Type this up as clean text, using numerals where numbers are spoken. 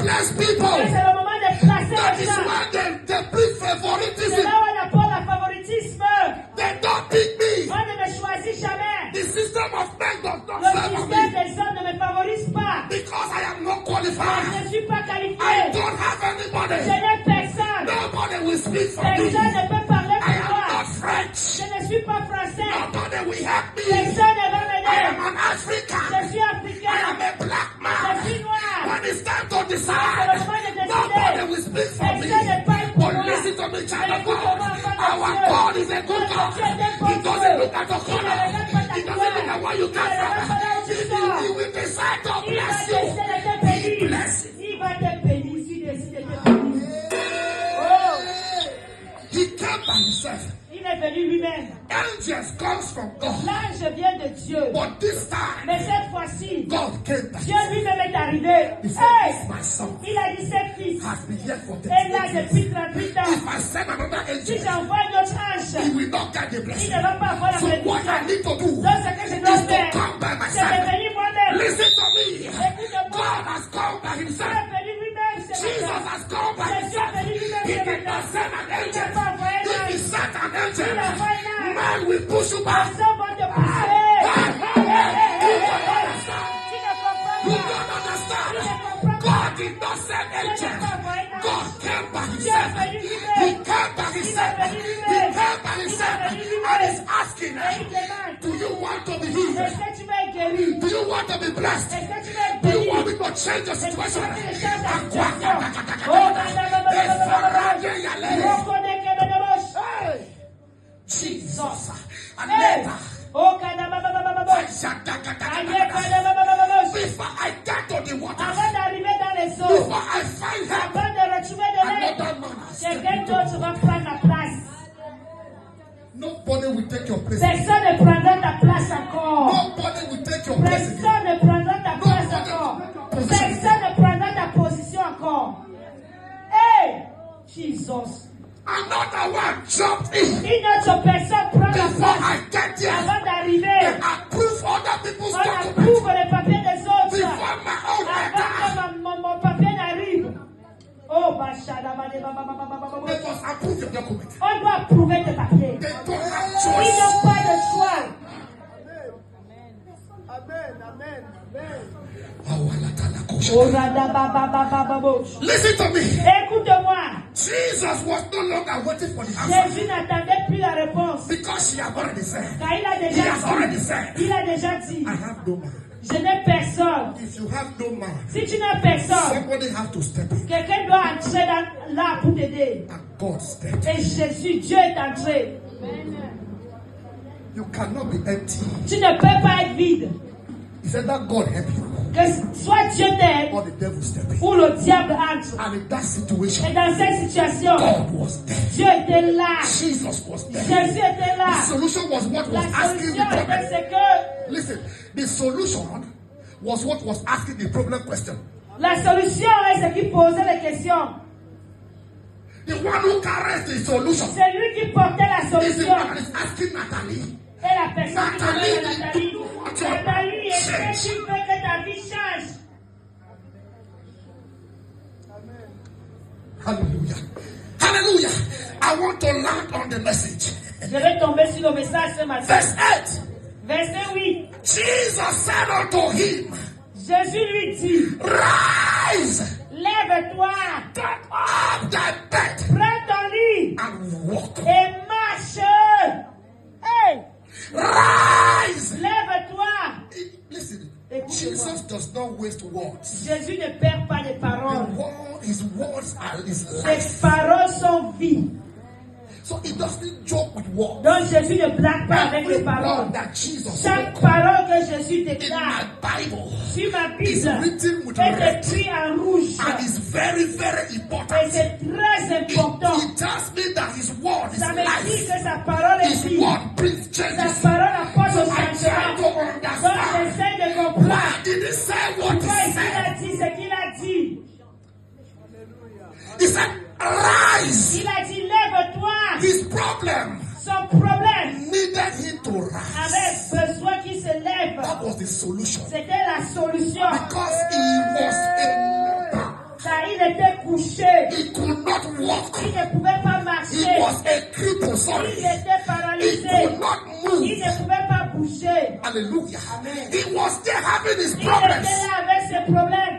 place people. C'est le moment de placer That les is gens. when they bring C'est favoritism. là où on apporte la favoritisme. They don't pick me. On ne me choisit jamais. The system of men does not Le favor système me des hommes ne me favorise pas. because I am not Je qualified. ne suis pas I qualifié. don't have Je anybody. n'ai personne. Nobody will speak for me. Personne ne peut parler I pour am moi. not French. Je ne suis pas français. Nobody will help me. Personne ne va I am m'aider. an African. Je suis I am africain. a black Je man. suis noir. When it's time to C'est le decide, moment de nobody décider. will speak for me. Personne ne parle pour But moi. listen to me, child of God. Écoute-moi, enfant de Our Dieu. God is a good Notre God. Dieu est un bon He doesn't Dieu. look at your Il ne color. regarde pas ta He doesn't look at where you Il come ne regarde pas là où tu from. sors. He will decide to Il va bless décider you. de te He bénir. bless you. Il va te bénir s'il décide de te bénir. Oh, He came by himself. il est venu lui-même. Angels comes from God. L'ange vient de Dieu. But this time, Mais cette fois-ci, God came by Dieu himself. lui-même est arrivé. He said, Hey! "This my son Il a dit ses fils. has been here for Et là 38 years. depuis 38 ans. If I send another Si angel, j'envoie une autre ange, he will not get the il blessing. ne va pas avoir la So what I bénédiction. need to do Donc ce que je dois is to faire, come by c'est de myself. venir moi-même. Listen to me. Écoute-moi. God has come by Il himself. est venu lui-même ce Jesus matin. has come by Jésus est himself. venu lui-même He ce did not matin. send an Il n'a angel. pas envoyé un If he ange. sent an angel, Il a envoyé un ange. man will push you back. Les hommes vont te pousser. Tu ne comprends You pas. don't understand. Tu ne comprends pas. God did not send angel. God came by himself. He came by himself. He came by himself. And he's asking, Et il demande, do you want to be healed? est-ce que tu vas être guéri? Do you want to be blessed? Est-ce que tu vas être Do you béni? want me to change the Est-ce que tu situation? veux que je change la situation? Oh, Hey! Jesus. And Hey! later, Oh, kadabababababos. before I get to the water, Avant d'arriver dans les eaux, before I find help, avant de retrouver de l'aide, another man has quelqu'un stepped d'autre va prendre la place. Nobody will take your place. Personne ne prendra ta place encore. Nobody will take your place again. Personne ne prendra ta place encore. Personne ne prendra ta position encore. Hey! Jesus. Another one jumped in. Une autre personne prend la Before place I get there, avant they d'arriver. approve other people's On documents. approuve les papiers des autres. Before my own letter, Avant que mon papier n'arrive. Oh, Bachada, they must approve your document. on doit approuver tes papiers. They don't have Ils choice. n'ont pas de choix. Listen to me. Écoute-moi. Jesus was no longer waiting for the answer Jésus n'attendait plus la réponse. because he had already said, Car il a he déjà has already dit. said, Il a déjà dit. I have no man. Je n'ai personne. If you have no man, Si tu n'as personne, somebody have to step in. quelqu'un doit entrer là pour t'aider. And God stepped. Et Jésus, Dieu est entré. You cannot be empty. Tu ne peux pas être vide. He said that God help you Que soit Dieu t'aide or the devil step in. ou le diable entre. And in that situation, Et dans cette situation, God was there. Dieu était là. Jesus was there. Jésus était là. The solution was what was La asking solution the était problem. ce que Listen, the solution was what was asking the problem question. la solution est ce qui posait les questions. The one who carries the solution C'est lui qui portait la is the solution. one that is asking Natalie. Et la personne qui demande à Nathalie, Nathalie, est-ce que tu veux que ta vie change? Hallelujah. Hallelujah. I want to land on the message. Je vais tomber sur le message ce matin. Verse 8. Verset 8. Jesus said unto him, Jésus lui dit, rise, lève-toi, take up thy bed, prends ton lit and walk. et marche. Hey, Rise. lève-toi. Listen, Écoute-moi. Jesus does not waste words. Jésus ne perd pas de paroles. His words are his Ses life. paroles sont vie. So he doesn't joke with words. Donc Jésus ne blague pas avec les Every paroles. word that Jesus Chaque spoke parole que Jésus in my déclare Bible sur ma is Bible written with est red écrit en rouge. and is very, very Et important. c'est très important. He tells me that his word is Ça me dit life. que sa parole est His vie. word brings Sa changes. parole apporte au I try changement. to Donc understand. j'essaie de comprendre. Why did he say what he Pourquoi il said? a dit ce qu'il a dit. He said, rise. Il a dit lève-toi. His problem Son problème needed him to rise. avait besoin qu'il se lève. That was the solution. C'était la solution. Because he was a leper. Car couché. He could not walk. Il ne pouvait pas He marcher. was a cripple, Il sorry. était He paralysé. could not Il move. ne pouvait pas bouger. Hallelujah. Amen. He was there having his Il était problems. là avec ses problèmes.